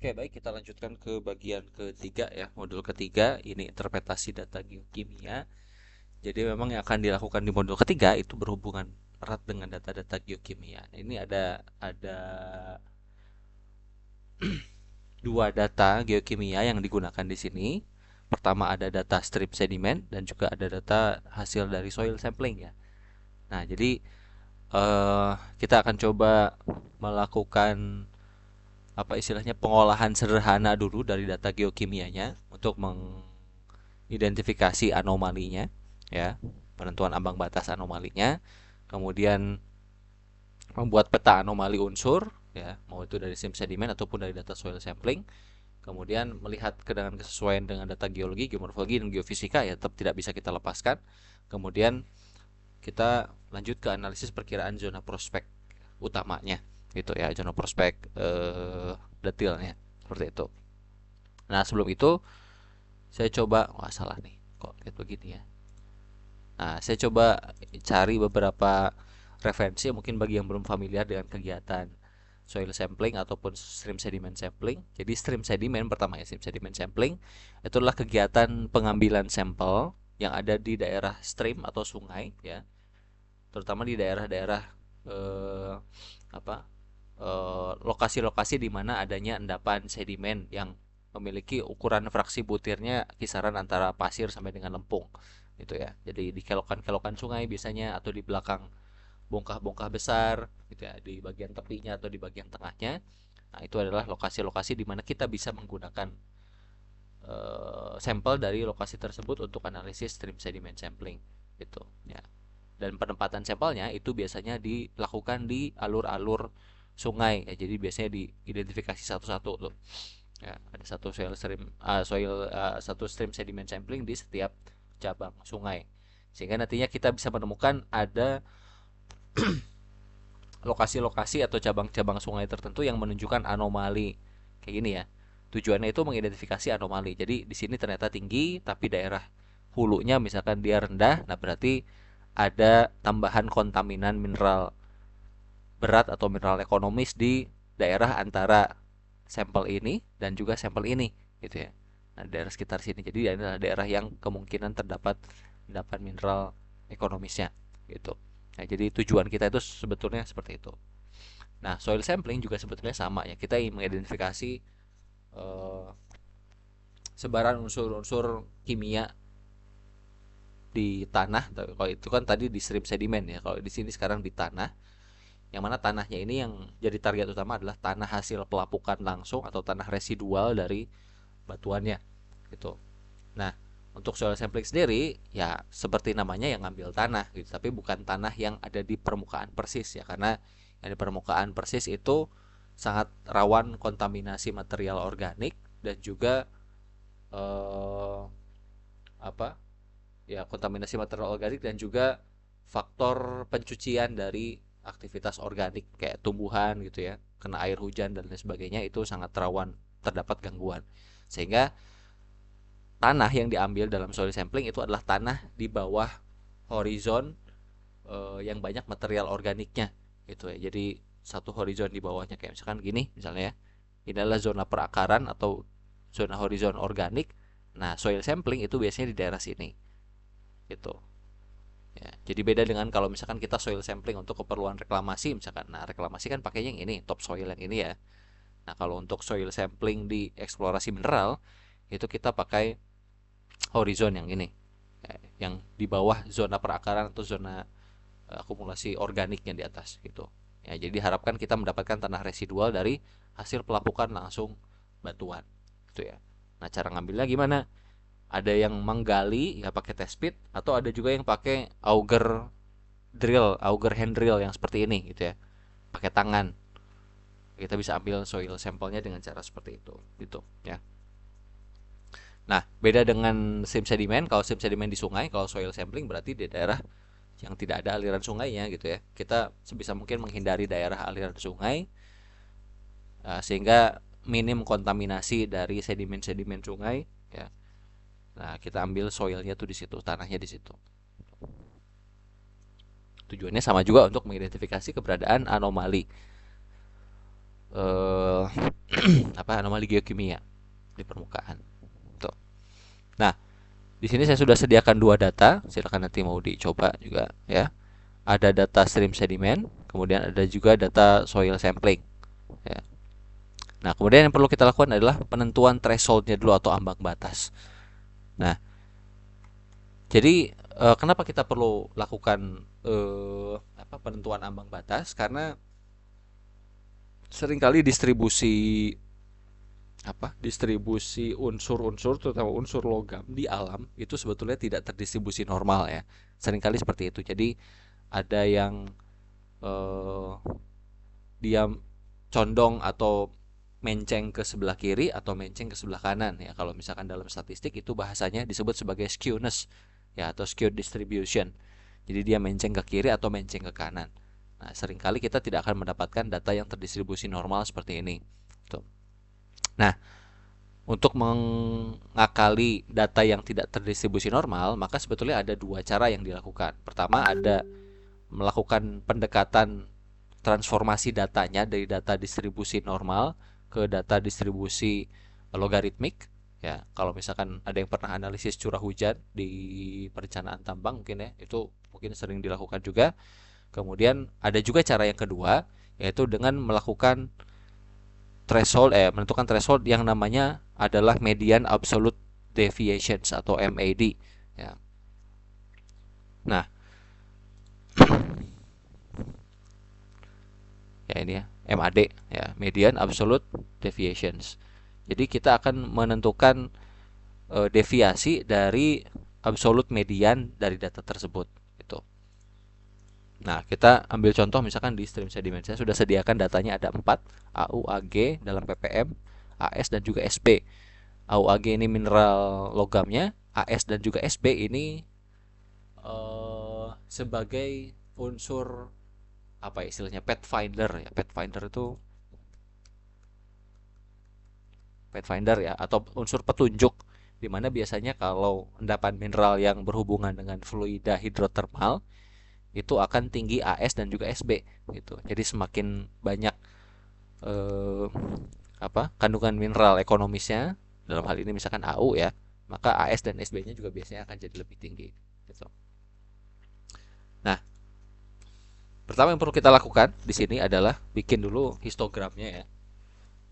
Oke, baik, kita lanjutkan ke bagian ketiga ya, modul ketiga. Ini interpretasi data geokimia. Jadi memang yang akan dilakukan di modul ketiga itu berhubungan erat dengan data-data geokimia. Ini ada dua data geokimia yang digunakan di sini. Pertama ada data strip sedimen dan juga ada data hasil dari soil sampling ya. Nah, jadi kita akan coba melakukan apa istilahnya pengolahan sederhana dulu dari data geokimianya untuk mengidentifikasi anomalinya ya, penentuan ambang batas anomalinya, kemudian membuat peta anomali unsur ya, mau itu dari sim sedimen ataupun dari data soil sampling, kemudian melihat dengan kesesuaian dengan data geologi, geomorfologi dan geofisika ya, tetap tidak bisa kita lepaskan. Kemudian kita lanjut ke analisis perkiraan zona prospek utamanya gitu ya, zona prospek detailnya seperti itu. Nah, sebelum itu saya coba, wah salah nih, kok kayak begini ya. Nah, saya coba cari beberapa referensi mungkin bagi yang belum familiar dengan kegiatan soil sampling ataupun stream sediment sampling. Jadi stream sediment pertama ya, stream sediment sampling itulah kegiatan pengambilan sampel yang ada di daerah stream atau sungai ya, terutama di daerah-daerah eh, apa lokasi-lokasi di mana adanya endapan sedimen yang memiliki ukuran fraksi butirnya kisaran antara pasir sampai dengan lempung gitu ya. Jadi di kelokan-kelokan sungai biasanya atau di belakang bongkah-bongkah besar gitu ya, di bagian tepinya atau di bagian tengahnya. Nah, itu adalah lokasi-lokasi di mana kita bisa menggunakan sampel dari lokasi tersebut untuk analisis stream sediment sampling gitu ya. Dan penempatan sampelnya itu biasanya dilakukan di alur-alur sungai ya, jadi biasanya diidentifikasi satu-satu tuh ya, ada satu satu stream sediment sampling di setiap cabang sungai, sehingga nantinya kita bisa menemukan ada lokasi-lokasi atau cabang-cabang sungai tertentu yang menunjukkan anomali kayak gini ya. Tujuannya itu mengidentifikasi anomali. Jadi di sini ternyata tinggi tapi daerah hulunya misalkan dia rendah, nah berarti ada tambahan kontaminan mineral berat atau mineral ekonomis di daerah antara sampel ini dan juga sampel ini gitu ya. Nah, daerah sekitar sini. Jadi ini adalah daerah yang kemungkinan terdapat endapan mineral ekonomisnya gitu. Nah, jadi tujuan kita itu sebetulnya seperti itu. Nah, soil sampling juga sebetulnya sama ya. Kita ingin mengidentifikasi eh, sebaran unsur-unsur kimia di tanah. Kalau itu kan tadi di stream sedimen ya. Kalau di sini sekarang di tanah, yang mana tanahnya ini yang jadi target utama adalah tanah hasil pelapukan langsung atau tanah residual dari batuannya gitu. Nah, untuk soil sampling sendiri ya seperti namanya yang ngambil tanah gitu, tapi bukan tanah yang ada di permukaan persis ya, karena yang di permukaan persis itu sangat rawan kontaminasi material organik dan juga eh, apa ya, kontaminasi material organik dan juga faktor pencucian dari aktivitas organik kayak tumbuhan gitu ya, kena air hujan dan lain sebagainya, itu sangat rawan terdapat gangguan. Sehingga tanah yang diambil dalam soil sampling itu adalah tanah di bawah horizon yang banyak material organiknya gitu ya. Jadi satu horizon di bawahnya kayak misalkan gini misalnya ya. Ini adalah zona perakaran atau zona horizon organik. Nah, soil sampling itu biasanya di daerah sini gitu. Ya, jadi beda dengan kalau misalkan kita soil sampling untuk keperluan reklamasi misalkan. Nah, reklamasi kan pakainya yang ini, top soil yang ini ya. Nah, kalau untuk soil sampling di eksplorasi mineral itu kita pakai horizon yang ini. Yang di bawah zona perakaran atau zona akumulasi organiknya di atas gitu. Ya, jadi diharapkan kita mendapatkan tanah residual dari hasil pelapukan langsung batuan gitu ya. Nah, cara ngambilnya gimana? Ada yang menggali ya pakai test pit, atau ada juga yang pakai auger hand drill yang seperti ini gitu ya. Pakai tangan. Kita bisa ambil soil sampelnya dengan cara seperti itu gitu ya. Nah, beda dengan sim sedimen. Kalau sim sedimen di sungai, kalau soil sampling berarti di daerah yang tidak ada aliran sungainya gitu ya. Kita sebisa mungkin menghindari daerah aliran sungai sehingga minim kontaminasi dari sedimen-sedimen sungai ya. Nah, kita ambil soilnya tuh di situ, tanahnya di situ. Tujuannya sama juga untuk mengidentifikasi keberadaan anomali eh, anomali geokimia di permukaan. Tuh. Nah, di sini saya sudah sediakan dua data, silakan nanti mau dicoba juga ya. Ada data stream sedimen, kemudian ada juga data soil sampling ya. Nah, kemudian yang perlu kita lakukan adalah penentuan thresholdnya dulu atau ambang batas. Nah, jadi kenapa kita perlu lakukan penentuan ambang batas? Karena seringkali distribusi unsur-unsur terutama unsur logam di alam itu sebetulnya tidak terdistribusi normal ya. Seringkali seperti itu. Jadi ada yang eh, dia condong atau menceng ke sebelah kiri atau menceng ke sebelah kanan ya. Kalau misalkan dalam statistik itu bahasanya disebut sebagai skewness ya atau skewed distribution. Jadi dia menceng ke kiri atau menceng ke kanan. Nah, seringkali kita tidak akan mendapatkan data yang terdistribusi normal seperti ini. Tuh. Nah, untuk mengakali data yang tidak terdistribusi normal, maka sebetulnya ada dua cara yang dilakukan. Pertama ada melakukan pendekatan transformasi datanya dari data distribusi normal ke data distribusi logaritmik ya. Kalau misalkan ada yang pernah analisis curah hujan di perencanaan tambang mungkin ya, itu mungkin sering dilakukan juga. Kemudian ada juga cara yang kedua, yaitu dengan melakukan menentukan threshold yang namanya adalah median absolute deviations atau MAD ya. Nah, ya ini ya, MAD ya, median absolute deviations. Jadi kita akan menentukan deviasi dari absolute median dari data tersebut gitu. Nah, kita ambil contoh misalkan di stream sedimen. Saya sudah sediakan datanya ada 4, AU, AG dalam ppm, AS dan juga SB. AU, AG ini mineral logamnya, AS dan juga SB ini sebagai unsur apa ya istilahnya, pathfinder ya. Pathfinder ya atau unsur petunjuk, di mana biasanya kalau endapan mineral yang berhubungan dengan fluida hidrotermal itu akan tinggi AS dan juga SB gitu. Jadi semakin banyak eh, kandungan mineral ekonomisnya, dalam hal ini misalkan AU ya, maka AS dan SB-nya juga biasanya akan jadi lebih tinggi gitu. Nah, pertama yang perlu kita lakukan di sini adalah bikin dulu histogramnya ya.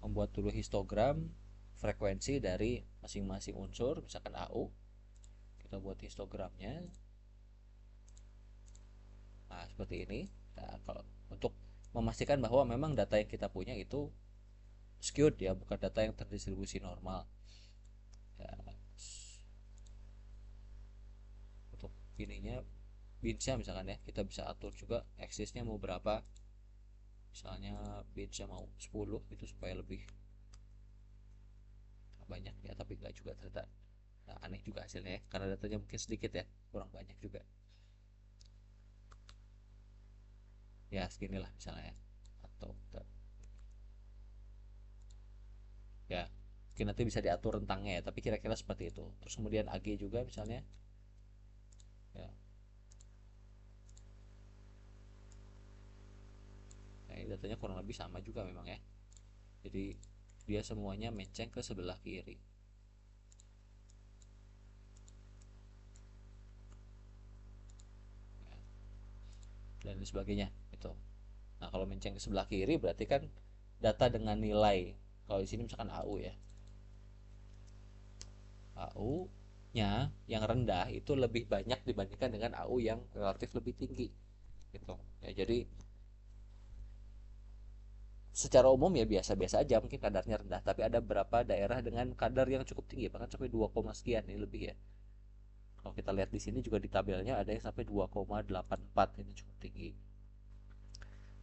Membuat dulu histogram frekuensi dari masing-masing unsur, misalkan AU. Kita buat histogramnya. Nah, seperti ini. Nah, kalau untuk memastikan bahwa memang data yang kita punya itu skewed ya, bukan data yang terdistribusi normal. Ya, untuk ininya binsnya misalkan ya, kita bisa atur juga aksisnya mau berapa. Misalnya binsnya mau 10 itu supaya lebih banyak ya, tapi enggak juga ternyata. Nah, aneh juga hasilnya ya, karena datanya mungkin sedikit ya, kurang banyak juga. Ya, seginilah misalnya ya. Atau ya, mungkin nanti bisa diatur rentangnya ya, tapi kira-kira seperti itu. Terus kemudian AG juga misalnya ya. Nah, ini datanya kurang lebih sama juga memang ya. Jadi dia semuanya menceng ke sebelah kiri. Dan sebagainya itu. Nah, kalau menceng ke sebelah kiri berarti kan data dengan nilai, kalau di sini misalkan AU ya. AU-nya yang rendah itu lebih banyak dibandingkan dengan AU yang relatif lebih tinggi gitu. Ya, jadi secara umum ya biasa-biasa aja, mungkin kadarnya rendah, tapi ada beberapa daerah dengan kadar yang cukup tinggi, bahkan sampai 2, sekian ini lebih ya. Kalau kita lihat di sini juga di tabelnya ada yang sampai 2,84, ini cukup tinggi.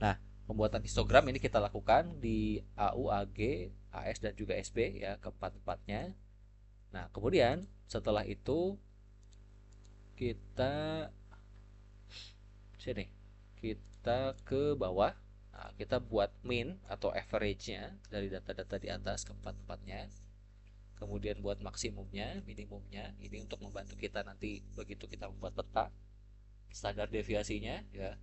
Nah, pembuatan histogram ini kita lakukan di AU, AG, AS dan juga SB ya, keempat-empatnya. Nah, kemudian setelah itu kita sini kita ke bawah. Nah, kita buat mean atau average-nya dari data-data di atas keempat-empatnya. Kemudian buat maksimumnya, minimumnya. Ini untuk membantu kita nanti begitu kita membuat peta. Standar deviasinya ya.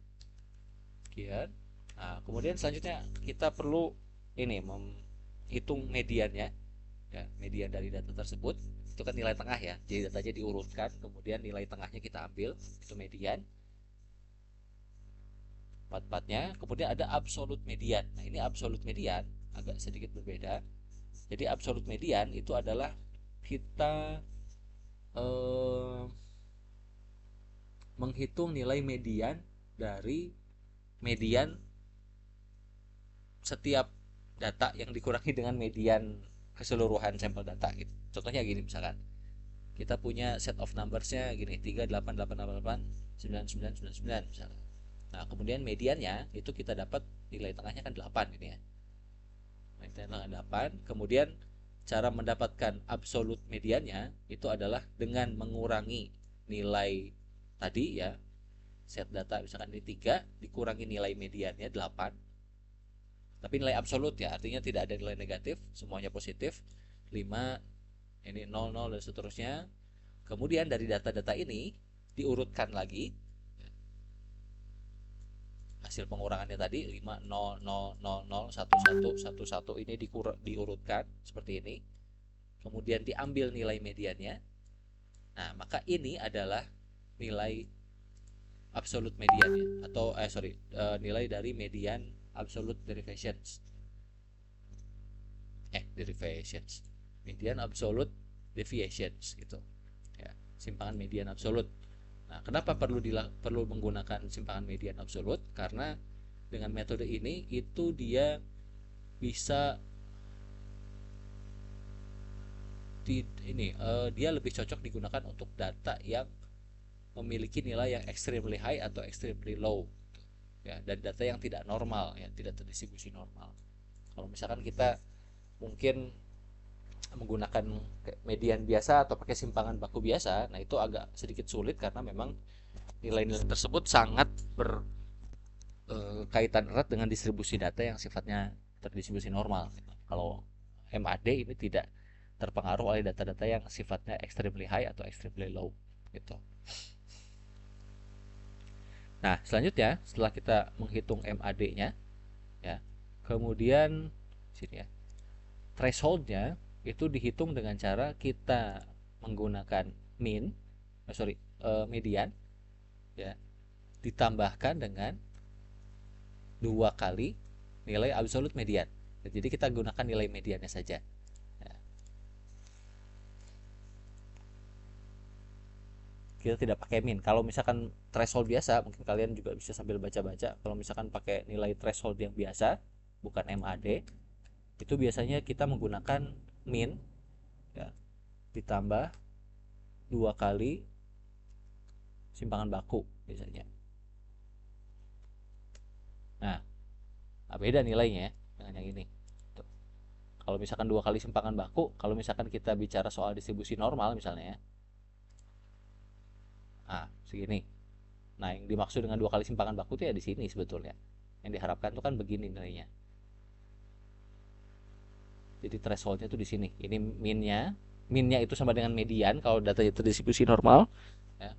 Sekian. Nah, kemudian selanjutnya kita perlu ini menghitung mediannya, ya, median dari data tersebut itu kan nilai tengah ya. Jadi datanya diurutkan, kemudian nilai tengahnya kita ambil, itu median empat-empatnya. Kemudian ada absolute median. Nah, ini absolute median agak sedikit berbeda. Jadi absolute median itu adalah kita eh, menghitung nilai median dari median setiap data yang dikurangi dengan median keseluruhan sampel data gitu. Contohnya gini, misalkan kita punya set of numbersnya gini, 3 8 8 8 8 9 9 9 9 misalnya. Nah, kemudian mediannya itu kita dapat nilai tengahnya kan 8 ini ya. Nilai tengah 8. Kemudian cara mendapatkan absolute mediannya itu adalah dengan mengurangi nilai tadi ya, set data misalkan ini 3 dikurangi nilai mediannya 8. Tapi nilai absolut ya, artinya tidak ada nilai negatif, semuanya positif. 5 ini 0 0 dan seterusnya. Kemudian dari data-data ini diurutkan lagi hasil pengurangannya tadi 5 0 0 0 0 1 1 1 1 ini diurutkan seperti ini. Kemudian diambil nilai mediannya. Nah, maka ini adalah nilai absolute mediannya atau nilai dari median absolute derivations. Derivations. Median absolute deviations gitu. Ya, simpangan median absolut. Nah, kenapa perlu menggunakan simpangan median absolut? Karena dengan metode ini itu dia bisa dia lebih cocok digunakan untuk data yang memiliki nilai yang extremely high atau extremely low, ya, dan data yang tidak normal, ya, tidak terdistribusi normal. Kalau misalkan kita mungkin menggunakan median biasa atau pakai simpangan baku biasa, nah itu agak sedikit sulit karena memang nilai-nilai tersebut sangat berkaitan erat dengan distribusi data yang sifatnya terdistribusi normal. Kalau MAD ini tidak terpengaruh oleh data-data yang sifatnya extremely high atau extremely low gitu. Nah, selanjutnya setelah kita menghitung MAD-nya ya, kemudian sini ya, threshold-nya itu dihitung dengan cara kita menggunakan median ya, ditambahkan dengan 2 kali nilai absolute median. Jadi kita gunakan nilai mediannya saja. Kita tidak pakai min. Kalau misalkan threshold biasa, mungkin kalian juga bisa sambil baca-baca. Kalau misalkan pakai nilai threshold yang biasa, bukan MAD, itu biasanya kita menggunakan min ya, ditambah 2 kali simpangan baku biasanya. Nah, beda nilainya dengan yang ini. Tuh. Kalau misalkan 2 kali simpangan baku, kalau misalkan kita bicara soal distribusi normal misalnya ya, segini. Nah, yang dimaksud dengan 2 kali simpangan baku itu ya di sini sebetulnya. Yang diharapkan itu kan begini nilainya. Jadi thresholdnya itu di sini. Ini minnya itu sama dengan median kalau data itu distribusi normal. Ya.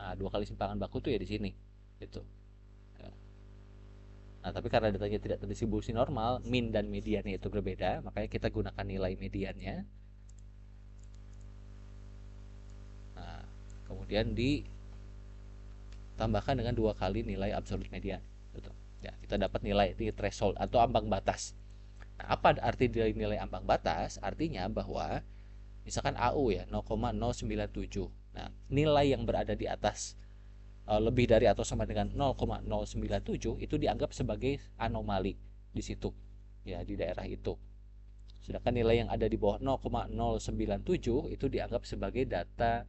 Nah, 2 kali simpangan baku itu ya di sini. Gitu. Ya. Nah, tapi karena datanya tidak terdistribusi normal, min dan mediannya itu berbeda, makanya kita gunakan nilai mediannya. Nah, kemudian ditambahkan dengan 2 kali nilai absolute median. Gitu. Ya, kita dapat nilai di threshold atau ambang batas. Nah, apa arti dari nilai ambang batas? Artinya bahwa misalkan AU ya 0,097. Nah, nilai yang berada di atas lebih dari atau sama dengan 0,097 itu dianggap sebagai anomali di situ ya, di daerah itu. Sedangkan nilai yang ada di bawah 0,097 itu dianggap sebagai data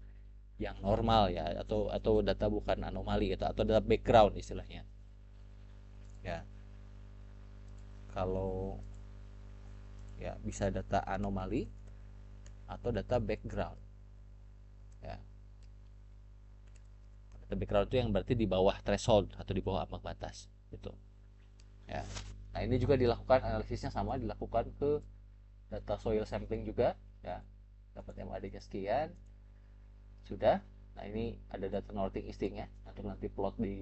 yang normal ya, atau data bukan anomali gitu, atau data background istilahnya. Ya. Kalau ya bisa data anomali atau data background. Ya. Data background itu yang berarti di bawah threshold atau di bawah ambang batas gitu. Ya. Nah, ini juga dilakukan analisisnya sama, dilakukan ke data soil sampling juga ya. Dapat MAD-nya sekian. Sudah. Nah, ini ada data northing easting-nya untuk nanti plot di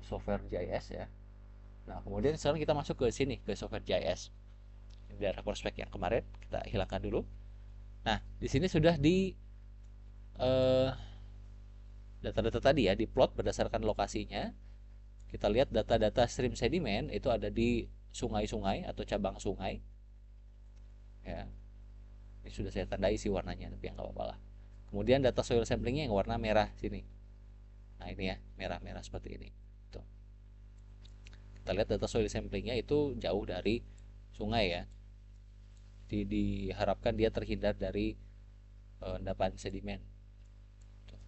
software GIS ya. Nah, kemudian sekarang kita masuk ke sini, ke software JS. Ini daerah prospek yang kemarin kita hilangkan dulu. Nah, di sini sudah di eh, data-data tadi ya, diplot berdasarkan lokasinya. Kita lihat data-data stream sedimen itu ada di sungai-sungai atau cabang sungai. Ya, ini sudah saya tandai sih warnanya, tapi yang nggak apa-apa lah. Kemudian data soil samplingnya yang warna merah sini. Nah ini ya, merah-merah seperti ini. Tuh. Kita lihat data soil samplingnya itu jauh dari sungai ya. Diharapkan dia terhindar dari endapan sedimen. Tuh.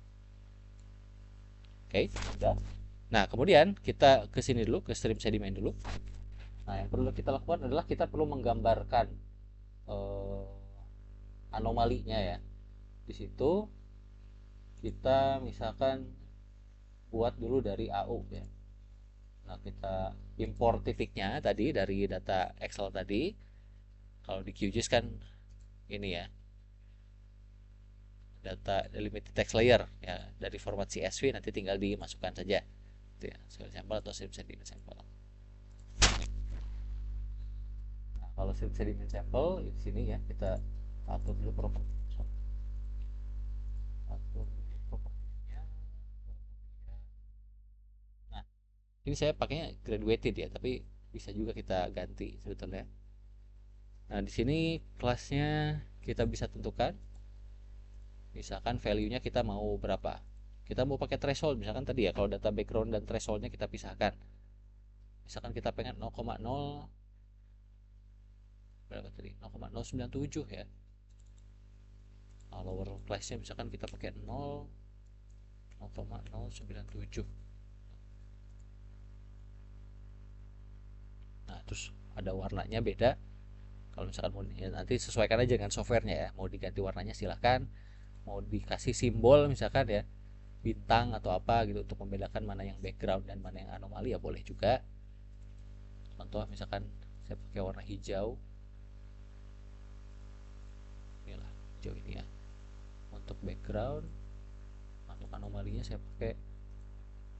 Oke, sudah. Nah kemudian kita ke sini dulu, ke stream sedimen dulu. Nah yang perlu kita lakukan adalah kita perlu menggambarkan eh, anomalinya ya. Di situ kita misalkan buat dulu dari AU ya. Nah, kita import titiknya tadi dari data Excel tadi. Kalau di QGIS kan ini ya, data limited text layer ya, dari format CSV nanti tinggal dimasukkan saja. Itu ya, soil sample atau stream sediment sample. Nah, kalau stream sediment sample di sini ya, kita atur dulu properti. Atur dulu propertinya. Nah, ini saya pakainya graduated ya, tapi bisa juga kita ganti sebetulnya. Nah, di sini kelasnya kita bisa tentukan. Misalkan value-nya kita mau berapa. Kita mau pakai threshold misalkan tadi ya, kalau data background dan thresholdnya kita pisahkan. Misalkan kita pengen 0,0 berapa tadi? 0,097 ya. Nah, lower class-nya misalkan kita pakai 0,097. Nah, terus ada warnanya beda. Kalau misalkan mau ya nanti sesuaikan aja dengan softwarenya ya. Mau diganti warnanya silahkan. Mau dikasih simbol misalkan ya, bintang atau apa gitu untuk membedakan mana yang background dan mana yang anomali ya boleh juga. Contoh misalkan saya pakai warna hijau, inilah hijau ini ya untuk background. Untuk anomalinya saya pakai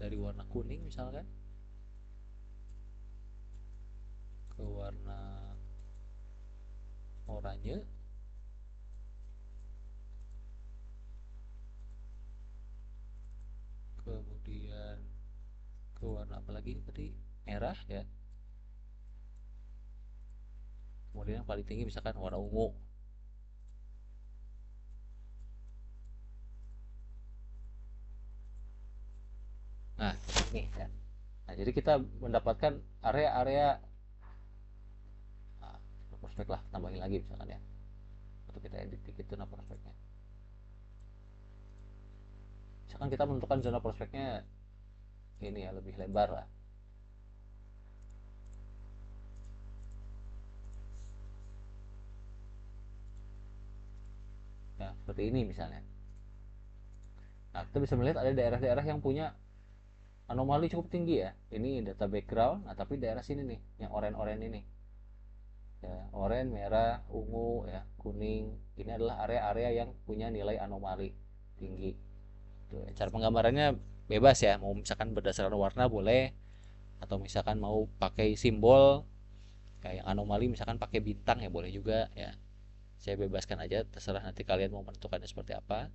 dari warna kuning misalkan ke warna oranye, kemudian ke warna apa lagi tadi, merah ya, kemudian yang paling tinggi misalkan warna ungu. Nah ini ya, nah jadi kita mendapatkan area-area. Nah, prospek lah tambahin lagi misalkan ya, atau kita edit dikit zona prospeknya. Misalkan kita menentukan zona prospeknya ini ya lebih lebar lah. Ya seperti ini misalnya. Nah kita bisa melihat ada daerah-daerah yang punya anomali cukup tinggi ya. Ini data background, nah tapi daerah sini nih yang oranye-oranye ini ya, oranye, merah, ungu ya, kuning, ini adalah area-area yang punya nilai anomali tinggi. Tuh, cara penggambarannya bebas ya, mau misalkan berdasarkan warna boleh, atau misalkan mau pakai simbol kayak anomali misalkan pakai bintang ya boleh juga ya. Saya bebaskan aja, terserah nanti kalian mau menentukannya seperti apa.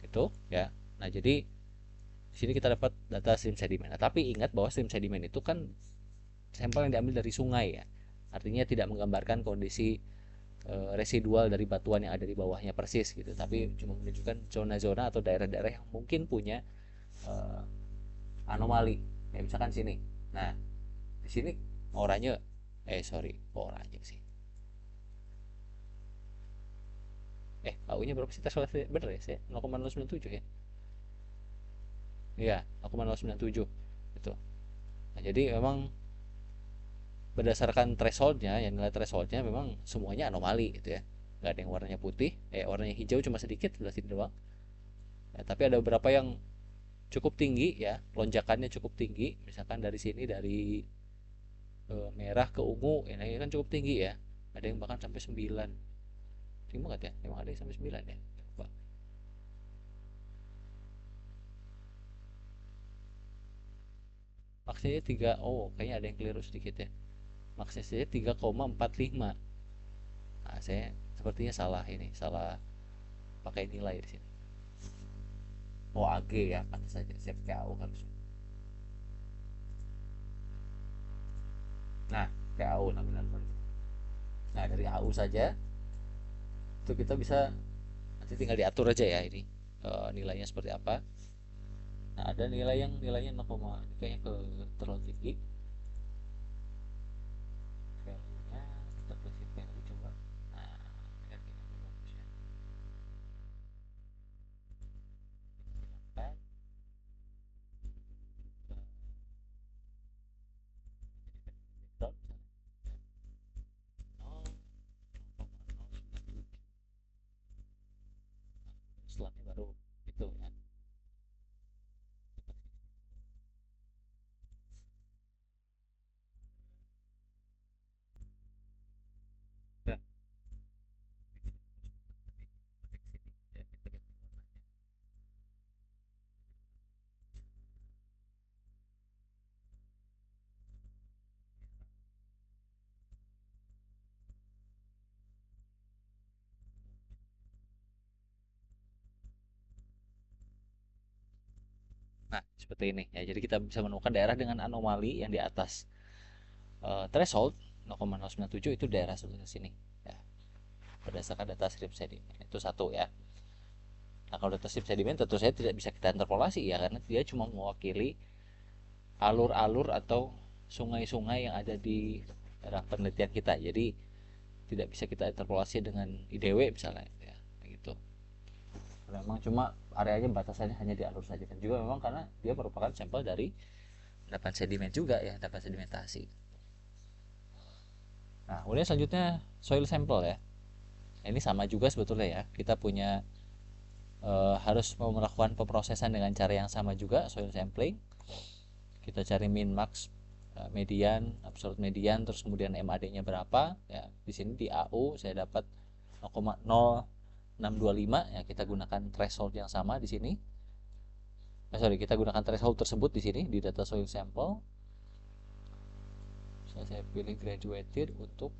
Itu ya. Nah, jadi di sini kita dapat data stream sedimen. Nah, tapi ingat bahwa stream sedimen itu kan sampel yang diambil dari sungai ya. Artinya tidak menggambarkan kondisi residual dari batuan yang ada di bawahnya persis gitu, tapi cuma menunjukkan zona-zona atau daerah-daerah yang mungkin punya uh, anomali. Ya misalkan sini. Nah, di sini oranye sorry, oranye sih. AU-nya berapa sih? Tes bener ya? Saya 0,097 ya. Iya, 0,097 itu. Nah, jadi memang berdasarkan thresholdnya, yang nilai thresholdnya memang semuanya anomali gitu ya. Nggak ada yang warnanya putih, warnanya hijau cuma sedikit sebelah sini doang. Ya, tapi ada beberapa yang cukup tinggi ya, lonjakannya cukup tinggi. Misalkan dari sini dari merah ke ungu, ya, ini kan cukup tinggi ya. Ada yang bahkan sampai 9. Tinggi banget ya, emang ada yang sampai 9 ya. Coba. maksnya 3, oh kayaknya ada yang keliru sedikit ya, maksnya saya 3,45. Nah, saya sepertinya salah, ini salah pakai nilai di sini. Oh AG ya, pantas saja saya pakai AU harusnya. Nah, pakai AU, nah benar benar. Nah, dari AU saja itu kita bisa, nanti tinggal diatur aja ya ini nilainya seperti apa. Nah, ada nilai yang nilainya 0, ini kayaknya terlalu tinggi. Value-nya kita kasih value coba. Nah, ini lebih bagus ya. Hilangkan. Background misalnya 0,097. Setelahnya baru itu ya. Ya, ya, kita ganti warnanya. Nah, seperti ini ya. Jadi kita bisa menemukan daerah dengan anomali yang di atas threshold 0,097 itu daerah sebelah sini ya, berdasarkan data strip sedimen. Itu satu ya. Nah, kalau data strip sedimen tentu saja tidak bisa kita interpolasi ya, karena dia cuma mewakili alur-alur atau sungai-sungai yang ada di daerah penelitian kita. Jadi tidak bisa kita interpolasi dengan IDW misalnya ya, gitu. Memang cuma areanya batasannya hanya di alur saja, dan juga memang karena dia merupakan sampel dari endapan sedimen juga ya, endapan sedimentasi. Nah, kemudian selanjutnya soil sample ya. Nah, ini sama juga sebetulnya ya. Kita punya harus melakukan pemrosesan dengan cara yang sama juga, soil sampling. Kita cari min max, median, absolute median, terus kemudian MAD-nya berapa ya. Di sini di AU saya dapat 0,0625 ya, kita gunakan threshold yang sama di sini. Kita gunakan threshold tersebut di sini di data soil sample. Saya pilih graduated untuk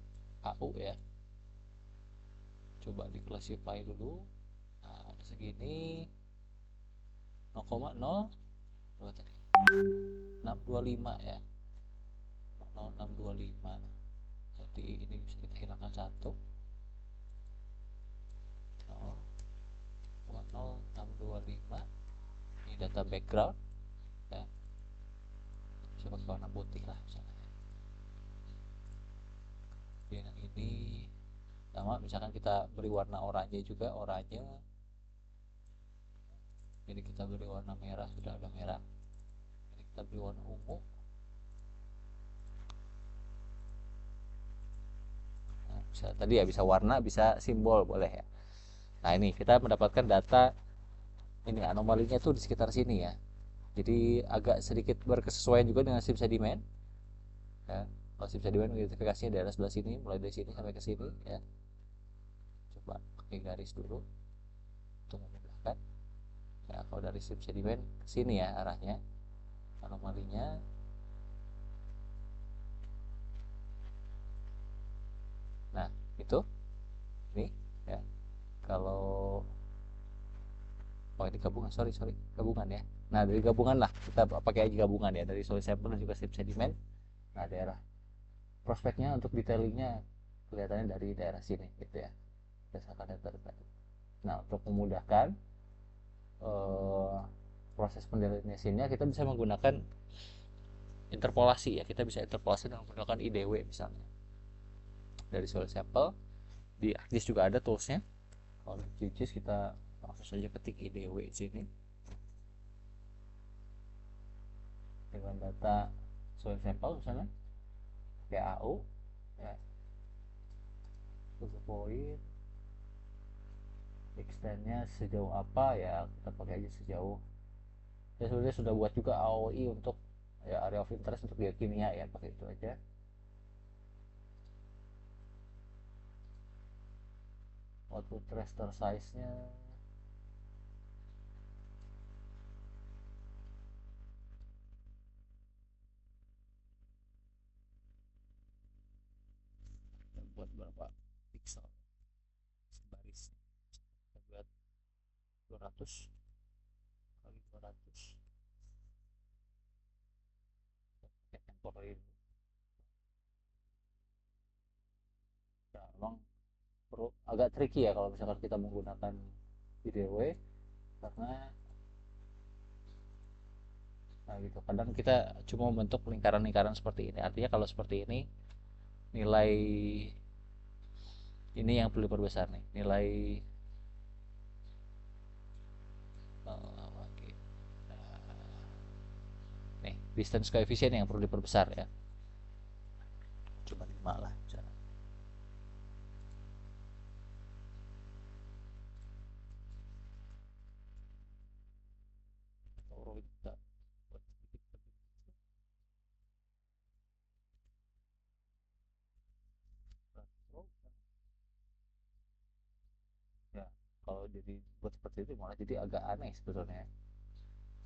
AU ya. Coba diklasify dulu. Nah, ada segini 0,0 berapa tadi? 625 ya. 0625. Jadi ini bisa kita hilangkan satu. 0,0625. Ini data background ya. Coba pakai warna putih lah misalnya. Kemudian yang ini sama, misalkan kita beri warna oranye juga, oranye. Jadi kita beri warna merah, sudah ada merah. Ini kita beri warna ungu. Nah, bisa, tadi ya bisa warna, bisa simbol boleh ya. Nah, ini kita mendapatkan data ini anomalinya tuh di sekitar sini ya. Jadi agak sedikit berkesesuaian juga dengan SIP sedimen ya. Kalau SIP sedimen identifikasinya daerah sebelah sini, mulai dari sini sampai ke sini ya. Coba pakai garis dulu untuk memudahkan ya. Kalau dari SIP sedimen ke sini ya arahnya anomalinya. Nah, itu ini ya. Kalau oh ini gabungan, sorry gabungan ya. Nah, dari gabungan lah kita pakai aja gabungan ya, dari soil sample dan juga SIP sedimen. Nah, daerah prospeknya untuk detailingnya kelihatannya dari daerah sini gitu ya, berdasarkan data tadi. Nah, untuk memudahkan eh, proses pendefinisiannya, kita bisa menggunakan interpolasi ya. Kita bisa interpolasi dengan menggunakan IDW misalnya. Dari soil sample di ArcGIS juga ada toolsnya. Kalau di QGIS kita langsung saja ketik IDW di sini dengan data soil sample misalnya kayak AU ya, to the point, extendnya sejauh apa ya, kita pakai aja sejauh. Saya sebenarnya sudah buat juga AOI untuk ya, area of interest untuk biokimia ya, pakai itu aja. Output raster size nya 200 kali 200 temporary. Nah, memang perlu agak tricky ya kalau misalkan kita menggunakan IDW karena nah gitu kadang kita cuma membentuk lingkaran-lingkaran seperti ini, artinya kalau seperti ini nilai ini yang perlu diperbesar nih, nilai oke. Nih distance coefficient yang perlu diperbesar ya, cuma 5 lah misalnya. Oh, kita buat sedikit lebih ya. Kalau jadi buat seperti itu malah jadi agak aneh sebetulnya,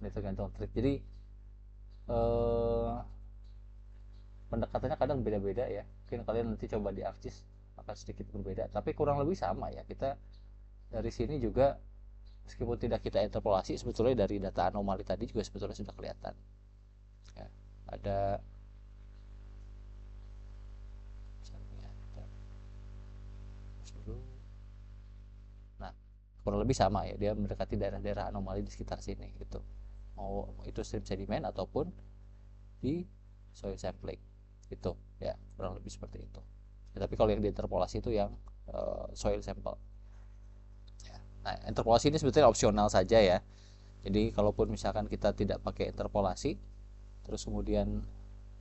ini tergantung trik. Jadi eh, pendekatannya kadang beda-beda ya, mungkin kalian nanti coba di ArcGIS akan sedikit berbeda tapi kurang lebih sama ya. Kita dari sini juga meskipun tidak kita interpolasi, sebetulnya dari data anomali tadi juga sebetulnya sudah kelihatan ya. Ada misalnya dulu, nah kurang lebih sama ya, dia mendekati daerah-daerah anomali di sekitar sini gitu, mau itu stream sedimen ataupun di soil sampling itu ya, kurang lebih seperti itu ya. Tapi kalau yang diinterpolasi itu yang soil sample ya. Nah interpolasi ini sebetulnya opsional saja ya, jadi kalaupun misalkan kita tidak pakai interpolasi terus kemudian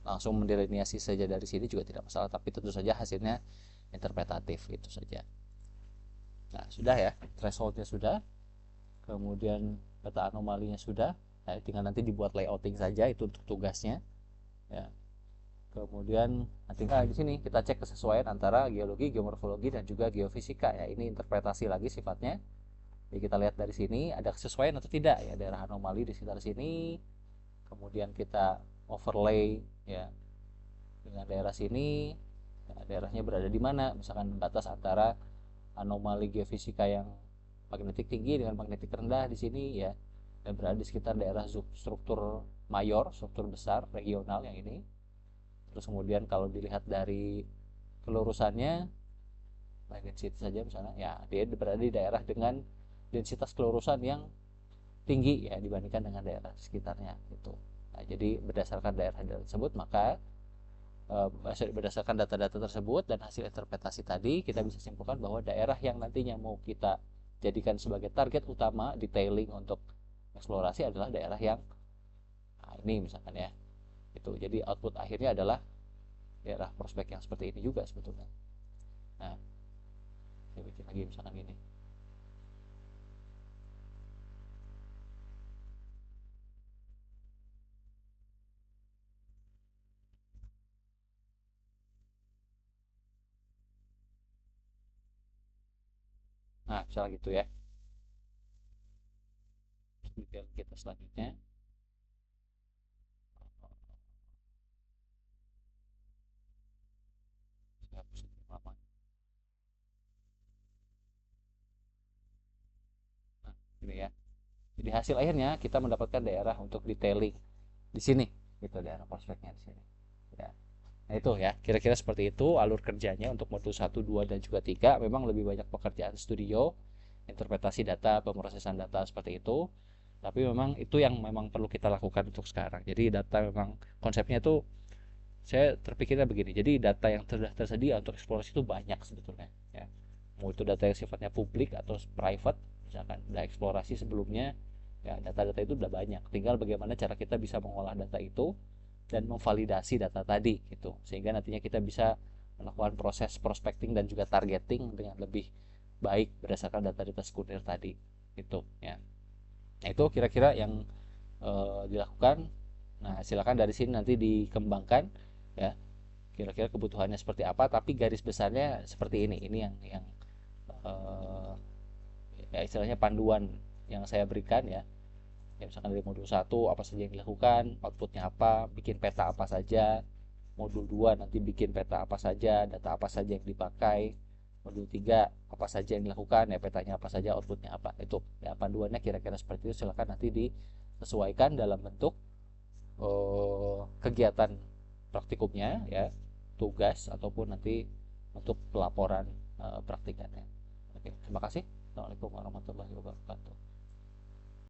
langsung mendeliniasi saja dari sini juga tidak masalah, tapi tentu saja hasilnya interpretatif itu saja. Nah sudah ya, thresholdnya sudah, kemudian peta anomalinya sudah, nah, tinggal nanti dibuat layouting saja itu untuk tugasnya ya. Kemudian nanti di sini kita cek kesesuaian antara geologi, geomorfologi dan juga geofisika ya. Ini interpretasi lagi sifatnya. Jadi kita lihat dari sini ada kesesuaian atau tidak ya daerah anomali di sekitar sini. Kemudian kita overlay ya dengan daerah sini. Ya, daerahnya berada di mana? Misalkan batas antara anomali geofisika yang magnetik tinggi dengan magnetik rendah di sini ya. Dan berada di sekitar daerah struktur mayor, struktur besar regional yang ini. Terus kemudian kalau dilihat dari kelurusannya, nah density saja misalnya, ya dia berada di daerah dengan densitas kelurusan yang tinggi ya dibandingkan dengan daerah sekitarnya itu. Nah, jadi berdasarkan daerah tersebut maka berdasarkan data-data tersebut dan hasil interpretasi tadi kita bisa simpulkan bahwa daerah yang nantinya mau kita jadikan sebagai target utama detailing untuk eksplorasi adalah daerah yang nah, ini misalkan ya itu. Jadi output akhirnya adalah daerah prospek yang seperti ini juga sebetulnya. Nah, saya bikin lagi misalkan gini. Nah, misalnya gitu ya. Detail kita selanjutnya. Saya hapus lama. Nah, ini ya. Jadi hasil akhirnya kita mendapatkan daerah untuk detailing di sini, gitu daerah prospeknya di sini. Ya. Nah itu ya, kira-kira seperti itu alur kerjanya untuk modul 1, 2, dan juga 3. Memang lebih banyak pekerjaan studio, interpretasi data, pemrosesan data seperti itu. Tapi memang itu yang memang perlu kita lakukan untuk sekarang. Jadi data memang konsepnya itu saya terpikirnya begini. Jadi data yang sudah tersedia untuk eksplorasi itu banyak sebetulnya ya. Mau itu data yang sifatnya publik atau private, misalkan udah eksplorasi sebelumnya ya, data-data itu udah banyak. Tinggal bagaimana cara kita bisa mengolah data itu dan memvalidasi data tadi gitu. Sehingga nantinya kita bisa melakukan proses prospecting dan juga targeting dengan lebih baik berdasarkan data-data sekunder tadi gitu ya. Nah, itu kira-kira yang dilakukan. Nah, silakan dari sini nanti dikembangkan ya. Kira-kira kebutuhannya seperti apa, tapi garis besarnya seperti ini. Ini yang eh, ya istilahnya panduan yang saya berikan ya. Ya misalkan dari modul 1 apa saja yang dilakukan, outputnya apa, bikin peta apa saja. Modul 2 nanti bikin peta apa saja, data apa saja yang dipakai. modul 3 apa saja yang dilakukan ya, petanya apa saja, outputnya apa. Itu ya panduannya kira-kira seperti itu. Silakan nanti disesuaikan dalam bentuk kegiatan praktikumnya ya, tugas ataupun nanti untuk pelaporan praktikannya. Oke, terima kasih. Assalamualaikum warahmatullahi wabarakatuh.